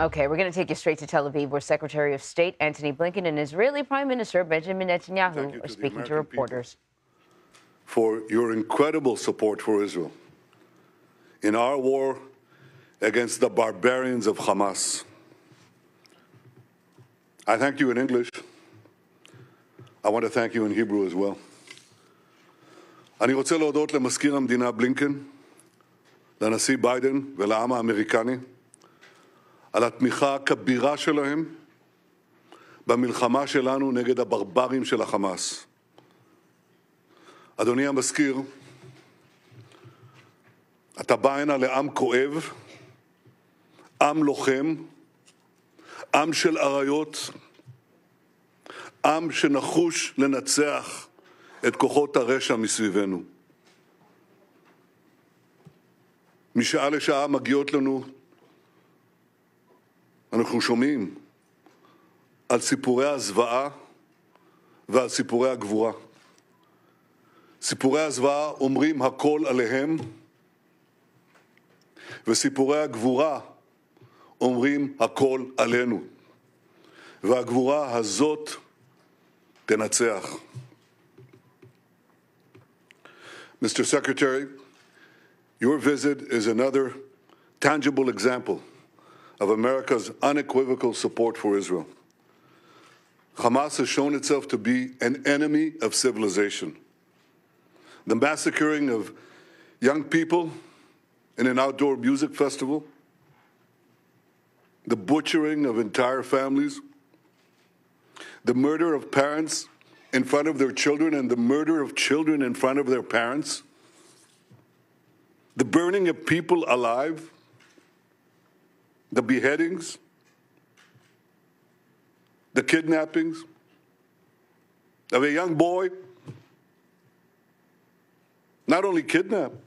Okay, we're going to take you straight to Tel Aviv, where Secretary of State Antony Blinken and Israeli Prime Minister Benjamin Netanyahu are speaking to reporters. For your incredible support for Israel in our war against the barbarians of Hamas. I thank you in English. I want to thank you in Hebrew as well. אני רוצה להודות למזכיר המדינה בלינקן, לנשיא ביידן ולעם האמריקני על התמיכה הכבירה שלהם במלחמה שלנו נגד הברברים של החמאס. אדוני המזכיר, אתה בא הנה לעם כואב, עם לוחם, עם של אריות, עם שנחוש לנצח את כוחות הרשע מסביבנו. משעה לשעה מגיעות לנו, אנחנו שומעים על סיפורי הזוועה ועל סיפורי הגבורה. סיפורי הזוועה אומרים הכל עליהם, וסיפורי הגבורה אומרים הכל עלינו. והגבורה הזאת תנצח. Mr. Secretary, your visit is another tangible example of America's unequivocal support for Israel. Hamas has shown itself to be an enemy of civilization. The massacring of young people in an outdoor music festival, the butchering of entire families, the murder of parents in front of their children and the murder of children in front of their parents, the burning of people alive, the beheadings, the kidnappings of a young boy, not only kidnapped,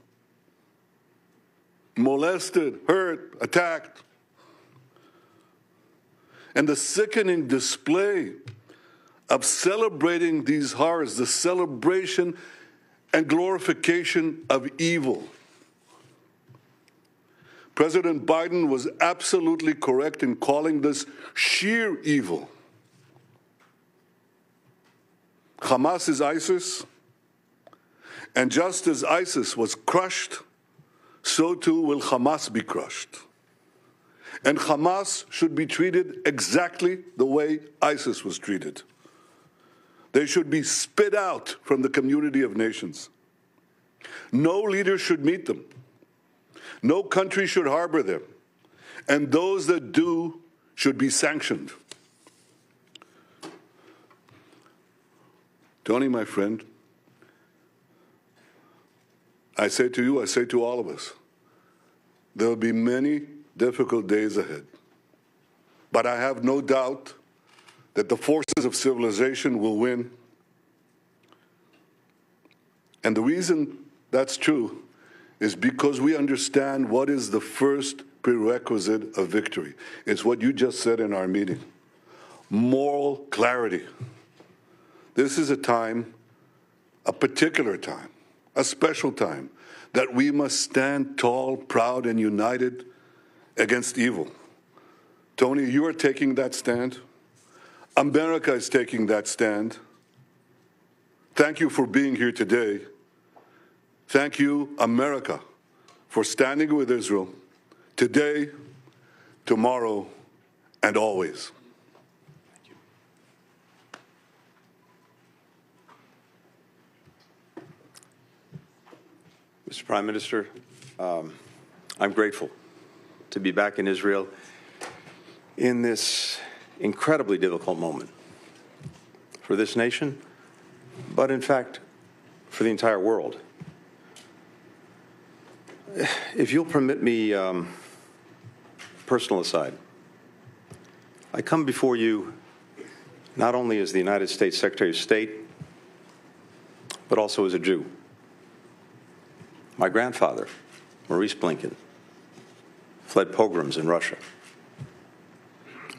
molested, hurt, attacked, and the sickening display of celebrating these horrors, the celebration and glorification of evil. President Biden was absolutely correct in calling this sheer evil. Hamas is ISIS, and just as ISIS was crushed, so too will Hamas be crushed. And Hamas should be treated exactly the way ISIS was treated. They should be spit out from the community of nations. No leader should meet them. No country should harbor them. And those that do should be sanctioned. Tony, my friend, I say to you, I say to all of us, there will be many difficult days ahead. But I have no doubt that the forces of civilization will win. And the reason that's true is because we understand what is the first prerequisite of victory. It's what you just said in our meeting. Moral clarity. This is a time, a particular time, a special time, that we must stand tall, proud, and united against evil. Tony, you are taking that stand. America is taking that stand. Thank you for being here today. Thank you, America, for standing with Israel today, tomorrow, and always. Mr. Prime Minister, I'm grateful to be back in Israel in this incredibly difficult moment for this nation, but in fact, for the entire world. If you'll permit me, personal aside, I come before you not only as the United States Secretary of State, but also as a Jew. My grandfather, Maurice Blinken, fled pogroms in Russia.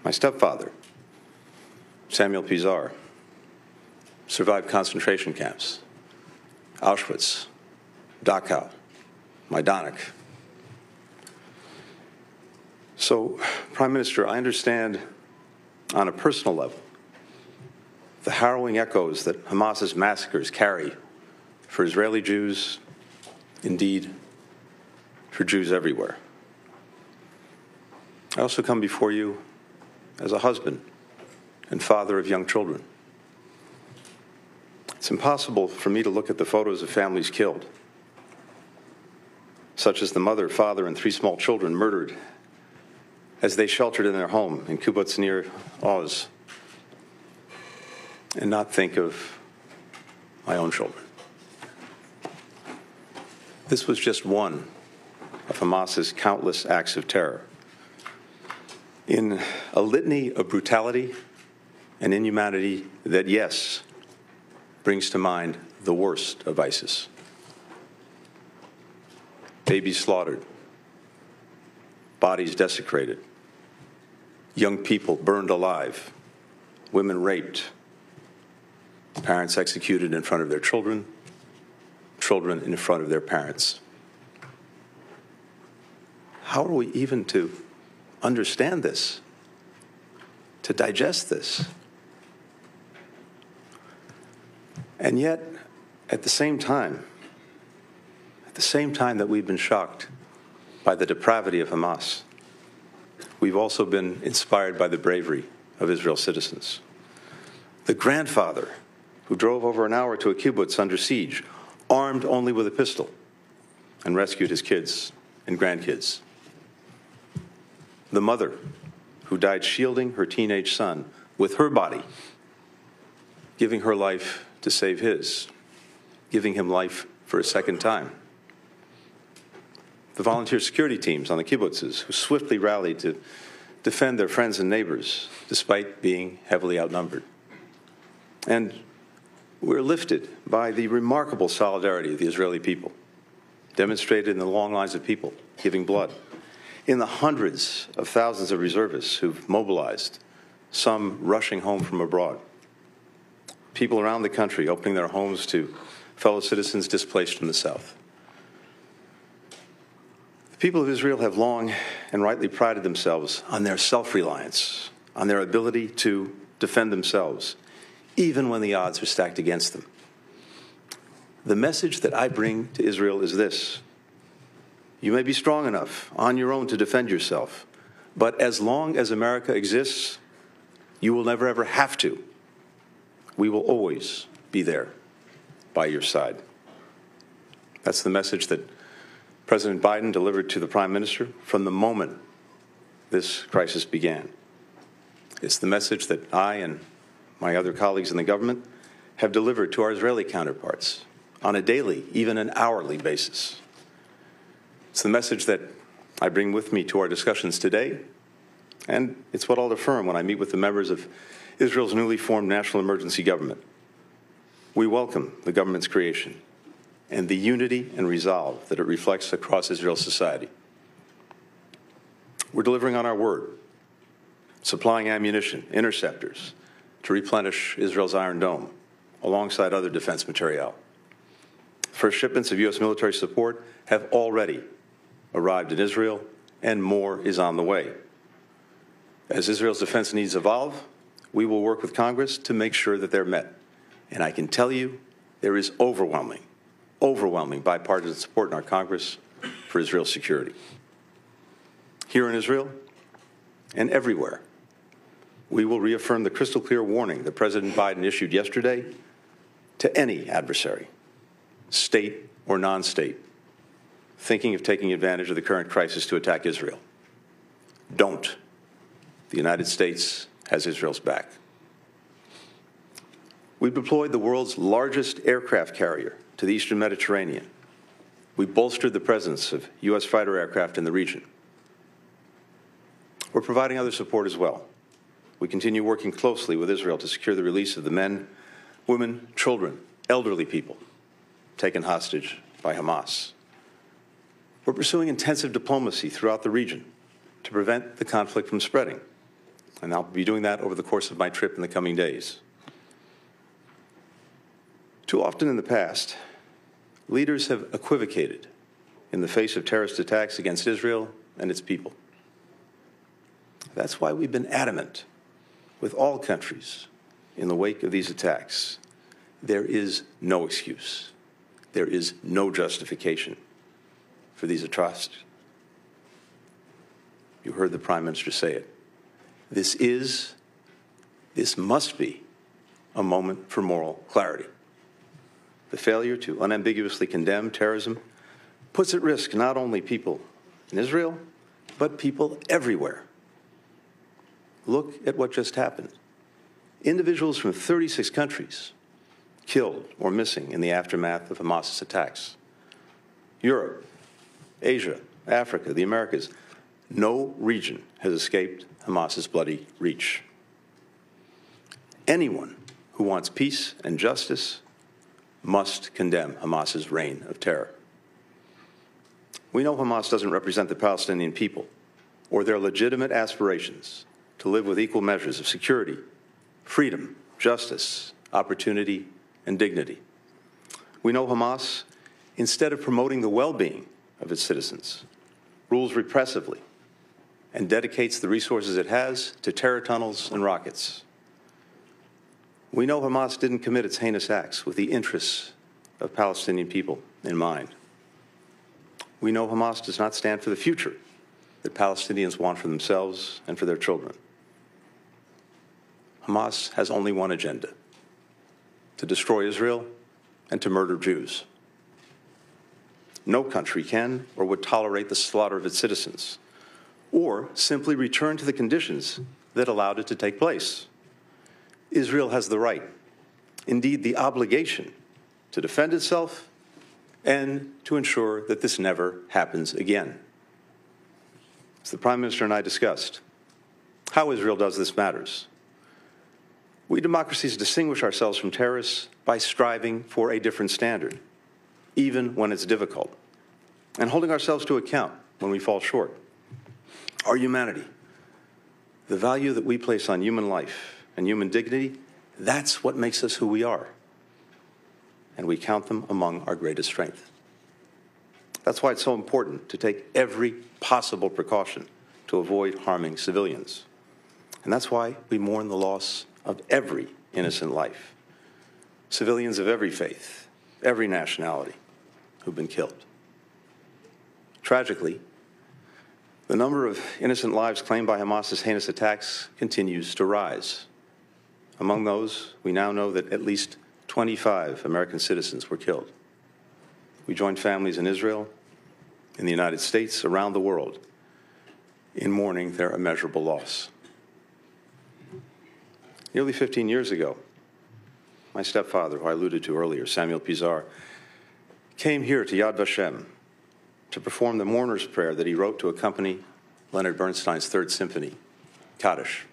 My stepfather, Samuel Pizar, survived concentration camps, Auschwitz, Dachau, Majdanek. So, Prime Minister, I understand on a personal level the harrowing echoes that Hamas's massacres carry for Israeli Jews, indeed, for Jews everywhere. I also come before you as a husband and father of young children. It's impossible for me to look at the photos of families killed, such as the mother, father, and 3 small children murdered as they sheltered in their home in kibbutz near Oz, and not think of my own children. This was just one of Hamas's countless acts of terror. In a litany of brutality and inhumanity that, yes, brings to mind the worst of ISIS. Babies slaughtered, bodies desecrated, young people burned alive, women raped, parents executed in front of their children, children in front of their parents. How are we even to understand this, to digest this? And yet, at the same time that we've been shocked by the depravity of Hamas, we've also been inspired by the bravery of Israel's citizens. The grandfather who drove over an hour to a kibbutz under siege, armed only with a pistol, and rescued his kids and grandkids. The mother who died shielding her teenage son with her body, giving her life to save his, giving him life for a second time. The volunteer security teams on the kibbutzes who swiftly rallied to defend their friends and neighbors despite being heavily outnumbered. And we're lifted by the remarkable solidarity of the Israeli people, demonstrated in the long lines of people giving blood, in the hundreds of thousands of reservists who've mobilized, some rushing home from abroad, people around the country opening their homes to fellow citizens displaced from the south. The people of Israel have long and rightly prided themselves on their self-reliance, on their ability to defend themselves, even when the odds are stacked against them. The message that I bring to Israel is this: you may be strong enough on your own to defend yourself, but as long as America exists, you will never ever have to. We will always be there by your side. That's the message that President Biden delivered to the Prime Minister from the moment this crisis began. It's the message that I and my other colleagues in the government have delivered to our Israeli counterparts on a daily, even an hourly basis. It's the message that I bring with me to our discussions today, and it's what I'll affirm when I meet with the members of Israel's newly formed national emergency government. We welcome the government's creation and the unity and resolve that it reflects across Israel's society. We're delivering on our word, supplying ammunition, interceptors, to replenish Israel's Iron Dome, alongside other defense materiel. First shipments of U.S. military support have already arrived in Israel, and more is on the way. As Israel's defense needs evolve, we will work with Congress to make sure that they're met. And I can tell you, there is overwhelming bipartisan support in our Congress for Israel's security. Here in Israel and everywhere, we will reaffirm the crystal clear warning that President Biden issued yesterday to any adversary, state or non-state, thinking of taking advantage of the current crisis to attack Israel. Don't. The United States has Israel's back. We've deployed the world's largest aircraft carrier to the Eastern Mediterranean. We bolstered the presence of U.S. fighter aircraft in the region. We're providing other support as well. We continue working closely with Israel to secure the release of the men, women, children, elderly people taken hostage by Hamas. We're pursuing intensive diplomacy throughout the region to prevent the conflict from spreading, and I'll be doing that over the course of my trip in the coming days. Too often in the past, leaders have equivocated in the face of terrorist attacks against Israel and its people. That's why we've been adamant with all countries in the wake of these attacks. There is no excuse. There is no justification for these atrocities. You heard the Prime Minister say it. This must be a moment for moral clarity. The failure to unambiguously condemn terrorism puts at risk not only people in Israel, but people everywhere. Look at what just happened. Individuals from 36 countries killed or missing in the aftermath of Hamas's attacks. Europe, Asia, Africa, the Americas, no region has escaped Hamas's bloody reach. Anyone who wants peace and justice must condemn Hamas's reign of terror. We know Hamas doesn't represent the Palestinian people or their legitimate aspirations to live with equal measures of security, freedom, justice, opportunity, and dignity. We know Hamas, instead of promoting the well-being of its citizens, rules repressively and dedicates the resources it has to terror tunnels and rockets. We know Hamas didn't commit its heinous acts with the interests of Palestinian people in mind. We know Hamas does not stand for the future that Palestinians want for themselves and for their children. Hamas has only one agenda: to destroy Israel and to murder Jews. No country can or would tolerate the slaughter of its citizens, or simply return to the conditions that allowed it to take place. Israel has the right, indeed the obligation, to defend itself and to ensure that this never happens again. As the Prime Minister and I discussed, how Israel does this matters. We democracies distinguish ourselves from terrorists by striving for a different standard, even when it's difficult, and holding ourselves to account when we fall short. Our humanity, the value that we place on human life and human dignity, that's what makes us who we are. And we count them among our greatest strength. That's why it's so important to take every possible precaution to avoid harming civilians. And that's why we mourn the loss of every innocent life. Civilians of every faith, every nationality who've been killed. Tragically, the number of innocent lives claimed by Hamas's heinous attacks continues to rise. Among those, we now know that at least 25 American citizens were killed. We joined families in Israel, in the United States, around the world, in mourning their immeasurable loss. Nearly 15 years ago, my stepfather, who I alluded to earlier, Samuel Pizar, came here to Yad Vashem to perform the mourner's prayer that he wrote to accompany Leonard Bernstein's Third Symphony, Kaddish.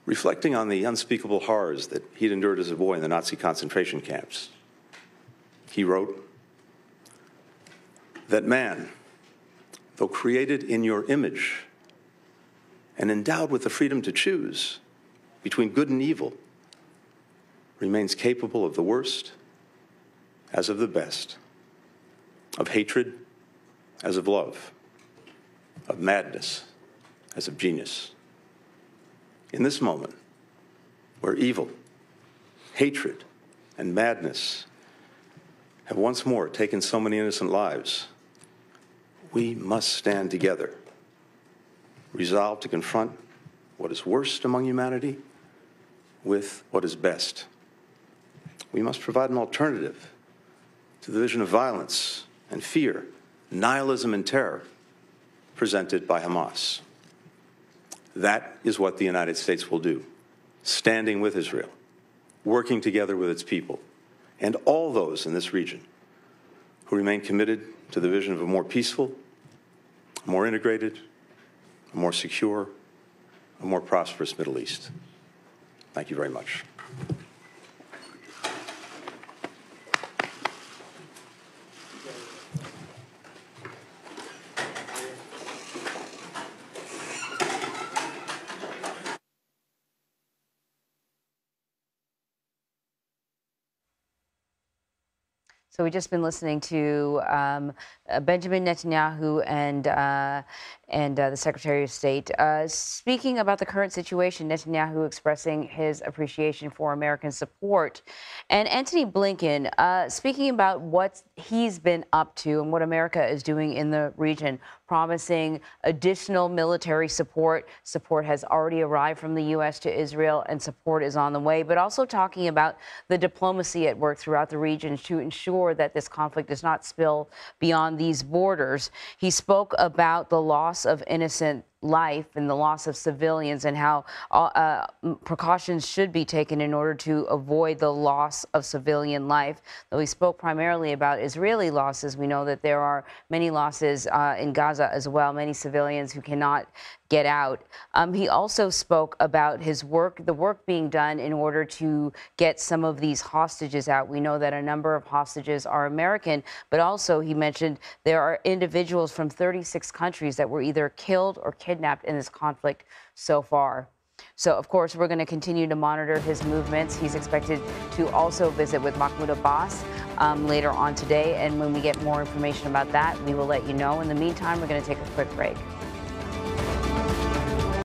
Reflecting on the unspeakable horrors that he'd endured as a boy in the Nazi concentration camps, he wrote that man, though created in your image and endowed with the freedom to choose between good and evil, remains capable of the worst as of the best, of hatred as of love, of madness as of genius. In this moment, where evil, hatred, and madness have once more taken so many innocent lives, we must stand together, resolved to confront what is worst among humanity with what is best. We must provide an alternative to the vision of violence and fear, nihilism and terror presented by Hamas. That is what the United States will do, standing with Israel, working together with its people, and all those in this region who remain committed to the vision of a more peaceful, a more integrated, a more secure, a more prosperous Middle East. Thank you very much. So we've just been listening to Benjamin Netanyahu and the Secretary of State speaking about the current situation. Netanyahu expressing his appreciation for American support, and Antony Blinken speaking about what he's been up to and what America is doing in the region, promising additional military support. Support has already arrived from the U.S. to Israel, and support is on the way, but also talking about the diplomacy at work throughout the region to ensure that this conflict does not spill beyond these borders. He spoke about the loss of innocent life and the loss of civilians, and how precautions should be taken in order to avoid the loss of civilian life. Though he spoke primarily about Israeli losses, we know that there are many losses in Gaza as well, many civilians who cannot get out. He also spoke about his work, the work being done in order to get some of these hostages out. We know that a number of hostages are American, but also he mentioned there are individuals from 36 countries that were either killed or kidnapped in this conflict so far. So, of course, we're going to continue to monitor his movements. He's expected to also visit with Mahmoud Abbas later on today. And when we get more information about that, we will let you know. In the meantime, we're going to take a quick break.